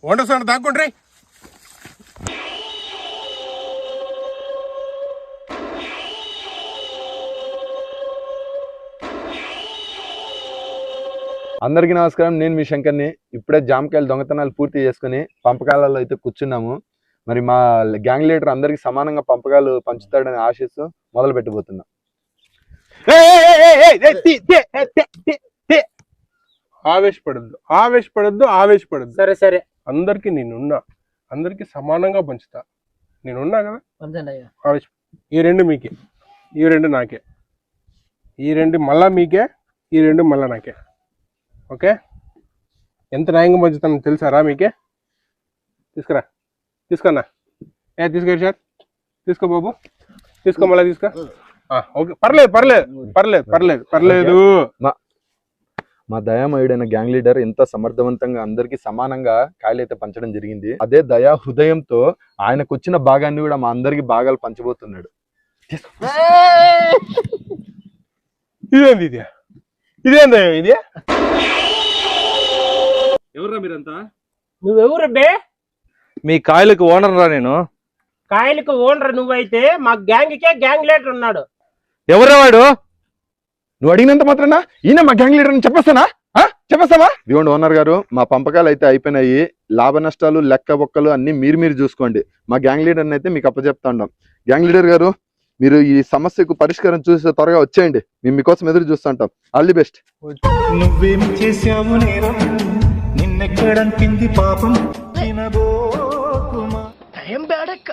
వండసాను దాక్కుండ్రీ. అందరికీ నమస్కారం. నేను మీ శంకర్ని. ఇప్పుడే జామకాయలు దొంగతనాలు పూర్తి చేసుకుని పంపకాలలో అయితే కూర్చున్నాము. మరి మా గ్యాంగ్ లీడర్ అందరికి సమానంగా పంపకాలు పంచుతాడని ఆశిస్తూ మొదలు పెట్టబోతున్నాం. ఆవేశపడద్దు. సరే సరే, అందరికి నేనున్నా, అందరికి సమానంగా పంచుతా. నేనున్నా కదా. ఈ రెండు మీకే, ఈ రెండు నాకే, ఈ రెండు మళ్ళా మీకే, ఈ రెండు మళ్ళా నాకే. ఓకే, ఎంత న్యాయంగా పంచుతానో తెలుసారా మీకే? తీసుకురా, తీసుకున్నా. తీసుకో సార్, తీసుకో బాబు, తీసుకో, మళ్ళీ తీసుకో. ఓకే, పర్లేదు. మా దయామయుడైన గ్యాంగ్ లీడర్ ఎంత సమర్థవంతంగా అందరికి సమానంగా కాయలు అయితే పంచడం జరిగింది. అదే దయా హృదయంతో ఆయనకు వచ్చిన భాగాన్ని కూడా మా అందరికి భాగాలు పంచబోతున్నాడు. ఇదేందా ఇది? ఎవర్రా మీరంతా? నువ్వెవరు బే? మీ కాయలకు ఓనర్ రా నేను. కాయలకు ఓనర్ నువ్వైతే మా గ్యాంగ్కే గ్యాంగ్ లీడర్ ఉన్నాడు. ఎవరా వాడు? నువ్వు అడిగినంత మాత్రాన ఈయన మా గ్యాంగ్ లీడర్ అని చెప్పేస్తావా? ఇదిగోండి ఓనర్ గారు, మా పంపకాలు అయితే అయిపోయినాయి. లాభ నష్టాలు లెక్క బొక్కలు అన్ని మీరు చూసుకోండి. మా గ్యాంగ్ లీడర్ని అయితే మీకు అప్పచెప్తా ఉన్నాం. గ్యాంగ్ లీడర్ గారు, మీరు ఈ సమస్యకు పరిష్కారం చూసి త్వరగా వచ్చేయండి. మేము మీకోసం ఎదురు చూస్తుంటాం. All the best. నువ్వేం చేశావు నేరం, నిన్నెక్కడంపింది పాపం, వినబోకుమా. టైం బ్యాడక్క.